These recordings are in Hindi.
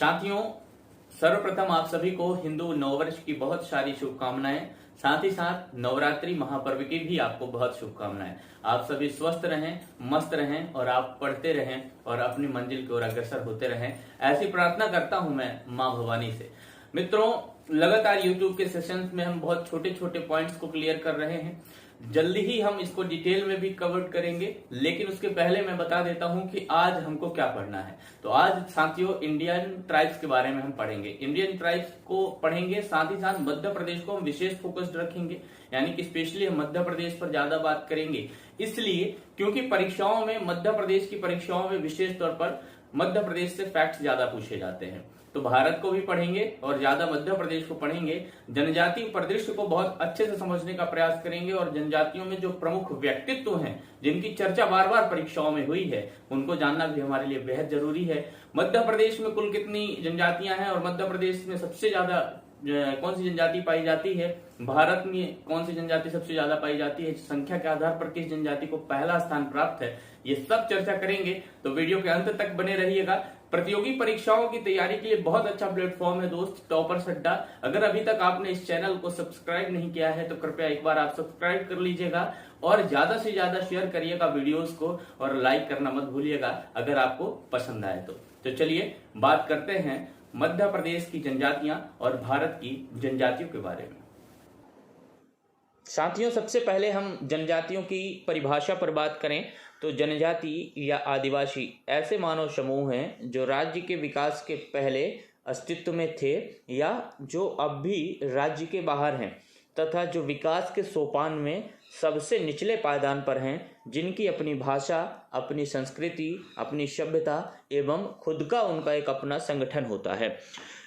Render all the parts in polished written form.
साथियों, सर्वप्रथम आप सभी को हिंदू नववर्ष की बहुत सारी शुभकामनाएं, साथ ही साथ नवरात्रि महापर्व की भी आपको बहुत शुभकामनाएं। आप सभी स्वस्थ रहें, मस्त रहें और आप पढ़ते रहें और अपनी मंजिल की ओर अग्रसर होते रहें, ऐसी प्रार्थना करता हूं मैं मां भवानी से। मित्रों, लगातार YouTube के सेशंस में हम बहुत छोटे छोटे पॉइंट्स को क्लियर कर रहे हैं। जल्दी ही हम इसको डिटेल में भी कवर करेंगे, लेकिन उसके पहले मैं बता देता हूं कि आज हमको क्या पढ़ना है। तो आज साथियों इंडियन ट्राइब्स के बारे में हम पढ़ेंगे। इंडियन ट्राइब्स को पढ़ेंगे, साथ ही साथ मध्य प्रदेश को हम विशेष फोकस्ड रखेंगे, यानी कि स्पेशली हम मध्य प्रदेश पर ज्यादा बात करेंगे। इसलिए क्योंकि परीक्षाओं में, मध्य प्रदेश की परीक्षाओं में विशेष तौर पर मध्य प्रदेश से फैक्ट्स ज्यादा पूछे जाते हैं। तो भारत को भी पढ़ेंगे और ज्यादा मध्य प्रदेश को पढ़ेंगे। जनजातीय परिदृश्य को बहुत अच्छे से समझने का प्रयास करेंगे और जनजातियों में जो प्रमुख व्यक्तित्व हैं, जिनकी चर्चा बार बार परीक्षाओं में हुई है, उनको जानना भी हमारे लिए बेहद जरूरी है। मध्य प्रदेश में कुल कितनी जनजातियां हैं और मध्य प्रदेश में सबसे ज्यादा कौन सी जनजाति पाई जाती है, भारत में कौन सी जनजाति सबसे ज्यादा पाई जाती है, संख्या के आधार पर किस जनजाति को पहला स्थान प्राप्त है, ये सब चर्चा करेंगे। तो वीडियो के अंत तक बने रहिएगा। प्रतियोगी परीक्षाओं की तैयारी के लिए बहुत अच्छा प्लेटफॉर्म है दोस्त, टॉपर्स अड्डा। अगर अभी तक आपने इस चैनल को सब्सक्राइब नहीं किया है तो कृपया एक बार आप सब्सक्राइब कर लीजिएगा और ज्यादा से ज्यादा शेयर करिएगा वीडियोस को और लाइक करना मत भूलिएगा अगर आपको पसंद आए तो चलिए बात करते हैं मध्य प्रदेश की जनजातियां और भारत की जनजातियों के बारे में। साथियों, सबसे पहले हम जनजातियों की परिभाषा पर बात करें तो जनजाति या आदिवासी ऐसे मानव समूह हैं जो राज्य के विकास के पहले अस्तित्व में थे या जो अब भी राज्य के बाहर हैं तथा जो विकास के सोपान में सबसे निचले पायदान पर हैं, जिनकी अपनी भाषा, अपनी संस्कृति, अपनी सभ्यता एवं खुद का उनका एक अपना संगठन होता है।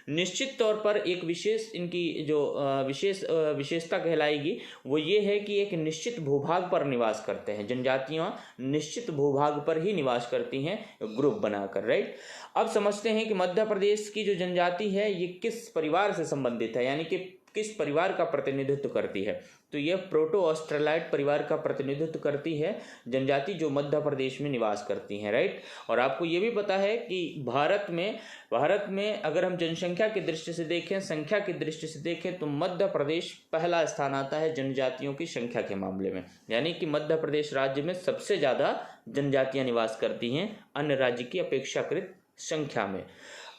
निश्चित तौर पर एक विशेष इनकी जो विशेषता कहलाएगी वो ये है कि एक निश्चित भूभाग पर निवास करते हैं। जनजातियां निश्चित भूभाग पर ही निवास करती हैं ग्रुप बनाकर, राइट। अब समझते हैं कि मध्य प्रदेश की जो जनजाति है ये किस परिवार से संबंधित है, यानी कि किस परिवार का प्रतिनिधित्व करती है। तो यह प्रोटो ऑस्ट्रेलाइड परिवार का प्रतिनिधित्व करती है जनजाति जो मध्य प्रदेश में निवास करती हैं, राइट। और आपको ये भी पता है कि भारत में अगर हम जनसंख्या की दृष्टि से देखें, संख्या की दृष्टि से देखें तो मध्य प्रदेश पहला स्थान आता है जनजातियों की संख्या के मामले में, यानी कि मध्य प्रदेश राज्य में सबसे ज्यादा जनजातियां निवास करती हैं अन्य राज्य की अपेक्षाकृत संख्या में।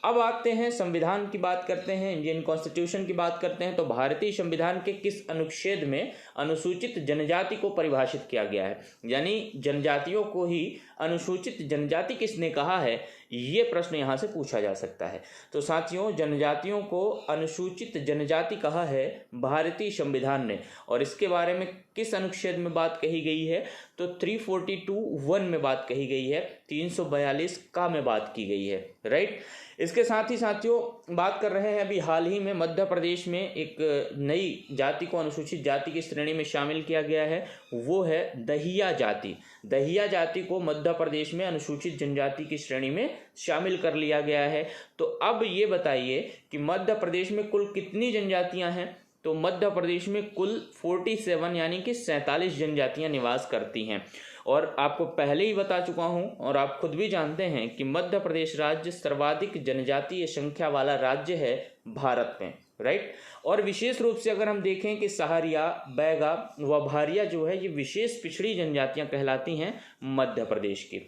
अब आते हैं संविधान की बात करते हैं, इंडियन कॉन्स्टिट्यूशन की बात करते हैं। तो भारतीय संविधान के किस अनुच्छेद में अनुसूचित जनजाति को परिभाषित किया गया है, यानी जनजातियों को ही अनुसूचित जनजाति किसने कहा है, ये प्रश्न यहाँ से पूछा जा सकता है। तो साथियों, जनजातियों को अनुसूचित जनजाति कहा है भारतीय संविधान ने, और इसके बारे में किस अनुच्छेद में बात कही गई है तो 342(1) में बात कही गई है, 342 का में बात की गई है, राइट। इसके साथ ही साथियों बात कर रहे हैं अभी हाल ही में मध्य प्रदेश में एक नई जाति को अनुसूचित जाति की श्रेणी में शामिल किया गया है, वो है दहिया जाति। दहिया जाति को मध्य प्रदेश में अनुसूचित जनजाति की श्रेणी में शामिल कर लिया गया है। तो अब ये बताइए कि मध्य प्रदेश में कुल कितनी जनजातियां हैं। तो मध्य प्रदेश में कुल 47 यानी कि 47 जनजातियां निवास करती हैं। और आपको पहले ही बता चुका हूं और आप खुद भी जानते हैं कि मध्य प्रदेश राज्य सर्वाधिक जनजातीय संख्या वाला राज्य है भारत में, राइट। और विशेष रूप से अगर हम देखें कि सहारिया, बैगा व भारिया जो है ये विशेष पिछड़ी जनजातियां कहलाती हैं मध्य प्रदेश की।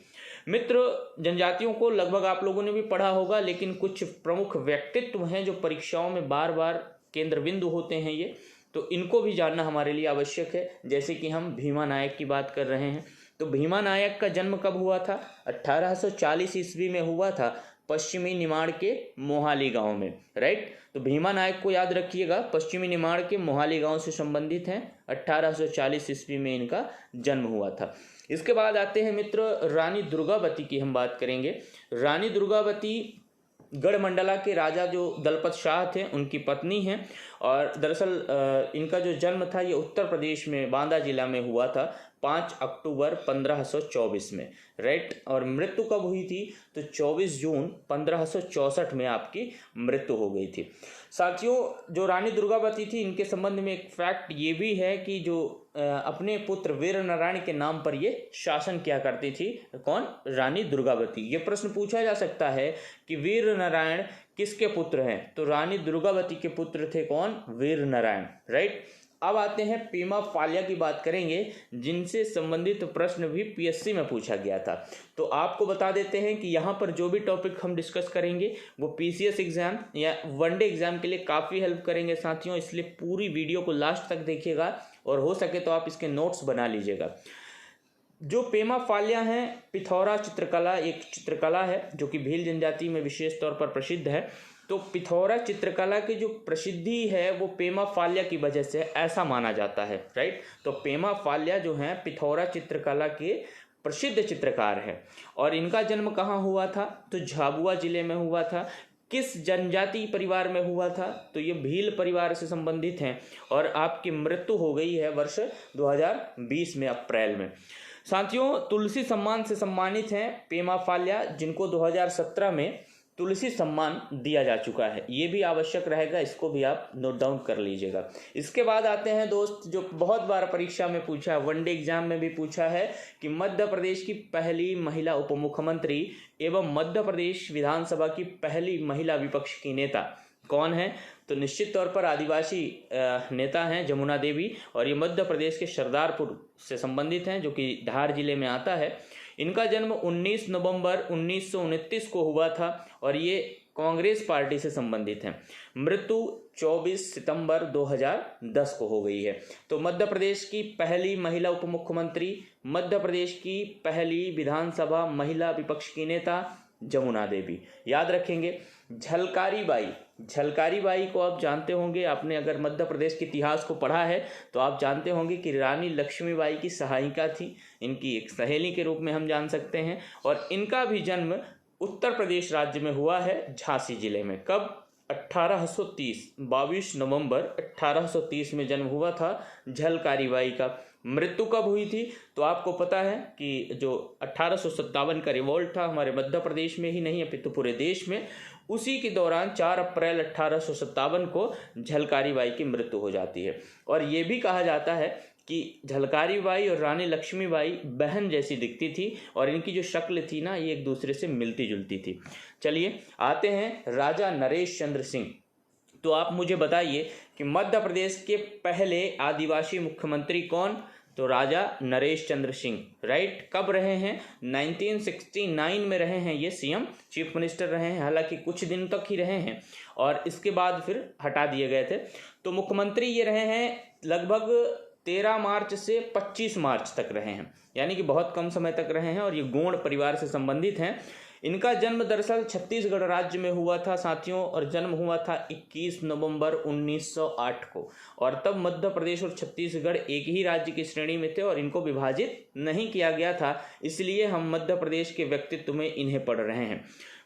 मित्र, जनजातियों को लगभग आप लोगों ने भी पढ़ा होगा, लेकिन कुछ प्रमुख व्यक्तित्व हैं जो परीक्षाओं में बार बार केंद्र बिंदु होते हैं ये, तो इनको भी जानना हमारे लिए आवश्यक है। जैसे कि हम भीमा नायक की बात कर रहे हैं, तो भीमा नायक का जन्म कब हुआ था, 1840 ईस्वी में हुआ था पश्चिमी निमाड़ के मोहाली गांव में, राइट। तो भीमा नायक को याद रखिएगा, पश्चिमी निमाड़ के मोहाली गांव से संबंधित हैं, 1840 ईस्वी में इनका जन्म हुआ था। इसके बाद आते हैं मित्र रानी दुर्गावती की हम बात करेंगे। रानी दुर्गावती गढ़मंडला के राजा जो दलपत शाह थे उनकी पत्नी हैं, और दरअसल इनका जो जन्म था ये उत्तर प्रदेश में बांदा जिला में हुआ था 5 अक्टूबर 1524 में, राइट। और मृत्यु कब हुई थी तो 24 जून 1564 में आपकी मृत्यु हो गई थी। साथियों, जो रानी दुर्गावती थी इनके संबंध में एक फैक्ट ये भी है कि जो अपने पुत्र वीर नारायण के नाम पर ये शासन किया करती थी। कौन? रानी दुर्गावती। ये प्रश्न पूछा जा सकता है कि वीर नारायण किसके पुत्र हैं? तो रानी दुर्गावती के पुत्र थे कौन? वीर नारायण, राइट। अब आते हैं पेमा फाल्या की बात करेंगे, जिनसे संबंधित प्रश्न भी पीएससी में पूछा गया था। तो आपको बता देते हैं कि यहाँ पर जो भी टॉपिक हम डिस्कस करेंगे वो पीसीएस एग्जाम या वनडे एग्जाम के लिए काफ़ी हेल्प करेंगे साथियों, इसलिए पूरी वीडियो को लास्ट तक देखिएगा और हो सके तो आप इसके नोट्स बना लीजिएगा। जो पेमा फाल्या हैं, पिथौरा चित्रकला एक चित्रकला है जो कि भील जनजाति में विशेष तौर पर प्रसिद्ध है। तो पिथौरा चित्रकला की जो प्रसिद्धि है वो पेमा फाल्या की वजह से, ऐसा माना जाता है, राइट। तो पेमा फाल्या जो हैं पिथौरा चित्रकला के प्रसिद्ध चित्रकार हैं और इनका जन्म कहाँ हुआ था? तो झाबुआ जिले में हुआ था। किस जनजाति परिवार में हुआ था? तो ये भील परिवार से संबंधित हैं और आपकी मृत्यु हो गई है वर्ष 2020 में अप्रैल में। साथियों, तुलसी सम्मान से सम्मानित हैं पेमा फाल्या, जिनको 2017 में तुलसी सम्मान दिया जा चुका है। ये भी आवश्यक रहेगा, इसको भी आप नोट डाउन कर लीजिएगा। इसके बाद आते हैं दोस्त, जो बहुत बार परीक्षा में पूछा है, वनडे एग्जाम में भी पूछा है कि मध्य प्रदेश की पहली महिला उप मुख्यमंत्री एवं मध्य प्रदेश विधानसभा की पहली महिला विपक्ष की नेता कौन है? तो निश्चित तौर पर आदिवासी नेता हैं जमुना देवी, और ये मध्य प्रदेश के सरदारपुर से संबंधित हैं जो कि धार जिले में आता है। इनका जन्म 19 नवंबर 1929 को हुआ था और ये कांग्रेस पार्टी से संबंधित हैं। मृत्यु 24 सितंबर 2010 को हो गई है। तो मध्य प्रदेश की पहली महिला उप मुख्यमंत्री, मध्य प्रदेश की पहली विधानसभा महिला विपक्ष की नेता जमुना देवी। याद रखेंगे। झलकारी बाई, झलकारी बाई को आप जानते होंगे, आपने अगर मध्य प्रदेश के इतिहास को पढ़ा है तो आप जानते होंगे कि रानी लक्ष्मीबाई की सहायिका थी, इनकी एक सहेली के रूप में हम जान सकते हैं। और इनका भी जन्म उत्तर प्रदेश राज्य में हुआ है, झांसी जिले में। कब? 1830, 22 नवंबर 1830 में जन्म हुआ था झलकारी बाई का। मृत्यु कब हुई थी? तो आपको पता है कि जो 1857 का रिवॉल्ट था हमारे मध्य प्रदेश में ही नहीं अपितु पूरे देश में, उसी के दौरान 4 अप्रैल 1857 को झलकारी बाई की मृत्यु हो जाती है। और ये भी कहा जाता है कि झलकारी बाई और रानी लक्ष्मीबाई बहन जैसी दिखती थी और इनकी जो शक्ल थी ना, ये एक दूसरे से मिलती जुलती थी। चलिए आते हैं राजा नरेश चंद्र सिंह। तो आप मुझे बताइए कि मध्य प्रदेश के पहले आदिवासी मुख्यमंत्री कौन? तो राजा नरेश चंद्र सिंह, राइट। कब रहे हैं? 1969 में रहे हैं ये सीएम, चीफ मिनिस्टर रहे हैं, हालांकि कुछ दिन तक ही रहे हैं और इसके बाद फिर हटा दिए गए थे। तो मुख्यमंत्री ये रहे हैं लगभग 13 मार्च से 25 मार्च तक रहे हैं, यानी कि बहुत कम समय तक रहे हैं और ये गोंड परिवार से संबंधित हैं। इनका जन्म दरअसल छत्तीसगढ़ राज्य में हुआ था साथियों, और जन्म हुआ था 21 नवंबर 1908 को। और तब मध्य प्रदेश और छत्तीसगढ़ एक ही राज्य की श्रेणी में थे और इनको विभाजित नहीं किया गया था, इसलिए हम मध्य प्रदेश के व्यक्तित्व में इन्हें पढ़ रहे हैं।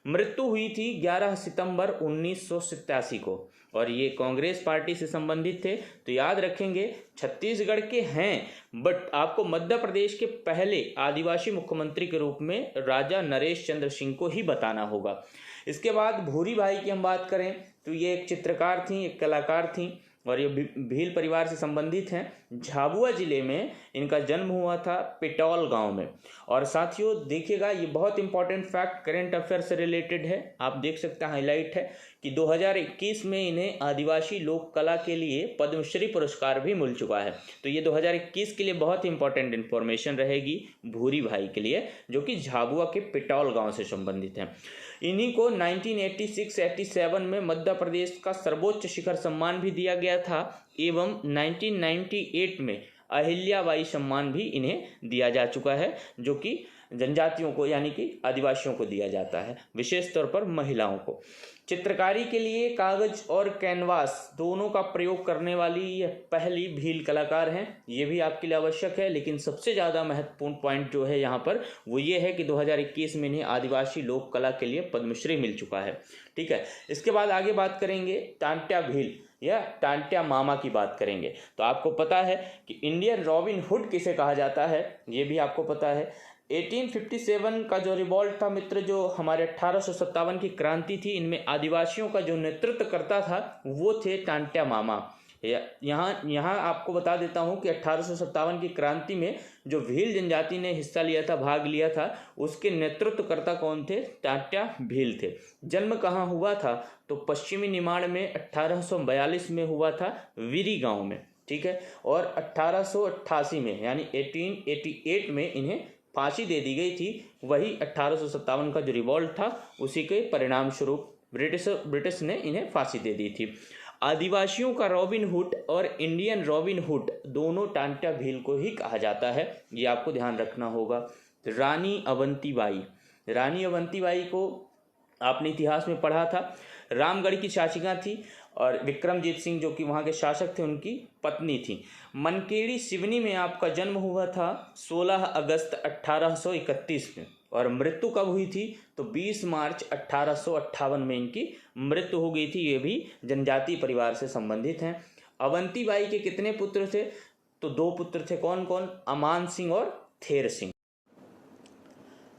मृत्यु हुई थी 11 सितंबर 1987 को और ये कांग्रेस पार्टी से संबंधित थे। तो याद रखेंगे छत्तीसगढ़ के हैं, बट आपको मध्य प्रदेश के पहले आदिवासी मुख्यमंत्री के रूप में राजा नरेश चंद्र सिंह को ही बताना होगा। इसके बाद भूरी बाई की हम बात करें तो ये एक चित्रकार थी, एक कलाकार थी और ये भील परिवार से संबंधित हैं। झाबुआ जिले में इनका जन्म हुआ था, पिटौल गांव में। और साथियों देखिएगा, ये बहुत इंपॉर्टेंट फैक्ट करेंट अफेयर से रिलेटेड है, आप देख सकते हैं हाईलाइट है कि 2021 में इन्हें आदिवासी लोक कला के लिए पद्मश्री पुरस्कार भी मिल चुका है। तो ये 2021 के लिए बहुत इंपॉर्टेंट इन्फॉर्मेशन रहेगी भूरी भाई के लिए, जो कि झाबुआ के पिटौल गाँव से संबंधित हैं। इन्हीं को 1986-87 में मध्य प्रदेश का सर्वोच्च शिखर सम्मान भी दिया गया था एवं 1998 में अहिल्याबाई सम्मान भी इन्हें दिया जा चुका है, जो कि जनजातियों को यानी कि आदिवासियों को दिया जाता है, विशेष तौर पर महिलाओं को। चित्रकारी के लिए कागज और कैनवास दोनों का प्रयोग करने वाली यह पहली भील कलाकार हैं, ये भी आपके लिए आवश्यक है। लेकिन सबसे ज़्यादा महत्वपूर्ण पॉइंट जो है यहाँ पर वो ये है कि 2021 में इन्हें आदिवासी लोक कला के लिए पद्मश्री मिल चुका है। ठीक है, इसके बाद आगे बात करेंगे टांट्या भील या टांट्या मामा की बात करेंगे। तो आपको पता है कि इंडियन रॉबिन हुड किसे कहा जाता है, ये भी आपको पता है। 1857 का जो रिवॉल्ट था मित्र, जो हमारे 1857 की क्रांति थी, इनमें आदिवासियों का जो नेतृत्व करता था वो थे टांट्या मामा। यहाँ यहाँ आपको बता देता हूँ कि 1857 की क्रांति में जो भील जनजाति ने हिस्सा लिया था, भाग लिया था, उसके नेतृत्वकर्ता कौन थे? टाट्या भील थे। जन्म कहाँ हुआ था? तो पश्चिमी निमाड़ में 1842 में हुआ था, विरी गांव में, ठीक है। और 1888 में यानी 1888 में इन्हें फांसी दे दी गई थी। वही 1857 का जो रिवॉल्ट था उसी के परिणाम स्वरूप ब्रिटिश ने इन्हें फांसी दे दी थी। आदिवासियों का रॉबिन हुड और इंडियन रॉबिन हुड दोनों टाट्या भील को ही कहा जाता है, ये आपको ध्यान रखना होगा। रानी अवंतीबाई को आपने इतिहास में पढ़ा था, रामगढ़ की शासिका थी और विक्रमजीत सिंह जो कि वहाँ के शासक थे उनकी पत्नी थी। मनकेड़ी सिवनी में आपका जन्म हुआ था 16 अगस्त 1831 में, और मृत्यु कब हुई थी? तो 20 मार्च 1858 में इनकी मृत्यु हो गई थी। ये भी जनजातीय परिवार से संबंधित हैं। अवंतीबाई के कितने पुत्र थे? तो 2 पुत्र थे। कौन कौन? अमान सिंह और थेर सिंह।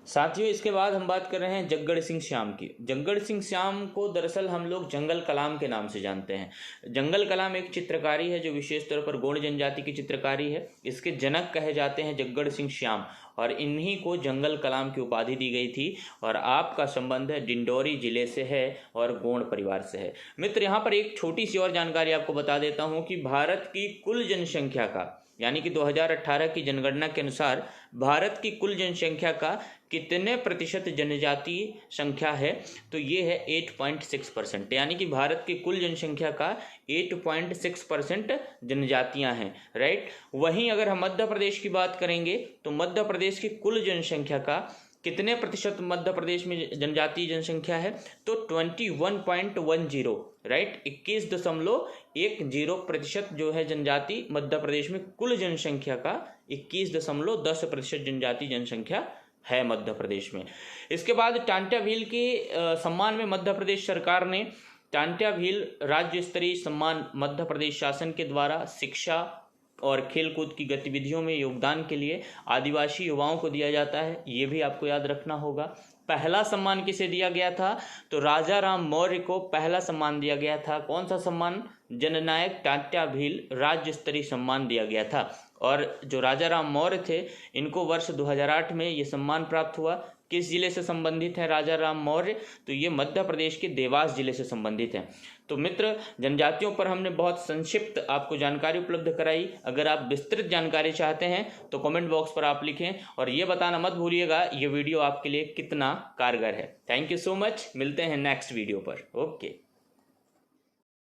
साथियों, इसके बाद हम बात कर रहे हैं जग्गड़ सिंह श्याम की। जग्गड़ सिंह श्याम को दरअसल हम लोग जंगल कलाम के नाम से जानते हैं। जंगल कलाम एक चित्रकारी है जो विशेष तौर पर गोंड जनजाति की चित्रकारी है। इसके जनक कहे जाते हैं जग्गड़ सिंह श्याम, और इन्हीं को जंगल कलाम की उपाधि दी गई थी। और आपका संबंध है डिंडोरी जिले से है और गोंड परिवार से है। मित्र, यहाँ पर एक छोटी सी और जानकारी आपको बता देता हूँ कि भारत की कुल जनसंख्या का, यानी कि 2018 की जनगणना के अनुसार भारत की कुल जनसंख्या का कितने प्रतिशत जनजातीय संख्या है? तो ये है 8.6%, यानी कि भारत की कुल जनसंख्या का 8.6% जनजातियां हैं, राइट। वहीं अगर हम मध्य प्रदेश की बात करेंगे तो मध्य प्रदेश की कुल जनसंख्या का कितने प्रतिशत मध्य प्रदेश में जनजातीय जनसंख्या है? तो 21.10, राइट। 21.10% जो है जनजाति मध्य प्रदेश में कुल जनसंख्या का 21.10% जनजातीय जनसंख्या है मध्य प्रदेश में। इसके बाद टाट्या भील के सम्मान में मध्य प्रदेश सरकार ने टाट्या भील राज्य स्तरीय सम्मान मध्य प्रदेश शासन के द्वारा शिक्षा और खेलकूद की गतिविधियों में योगदान के लिए आदिवासी युवाओं को दिया जाता है। ये भी आपको याद रखना होगा। पहला सम्मान किसे दिया गया था? तो राजा राम मौर्य को पहला सम्मान दिया गया था। कौन सा सम्मान? जननायक टाट्या भील राज्य स्तरीय सम्मान दिया गया था। और जो राजा राम मौर्य थे इनको वर्ष 2008 में ये सम्मान प्राप्त हुआ। किस जिले से संबंधित है राजा राम मौर्य? तो ये मध्य प्रदेश के देवास जिले से संबंधित हैं। तो मित्र, जनजातियों पर हमने बहुत संक्षिप्त आपको जानकारी उपलब्ध कराई। अगर आप विस्तृत जानकारी चाहते हैं तो कमेंट बॉक्स पर आप लिखें, और ये बताना मत भूलिएगा ये वीडियो आपके लिए कितना कारगर है। Thank you so much. मिलते हैं नेक्स्ट वीडियो पर। ओके।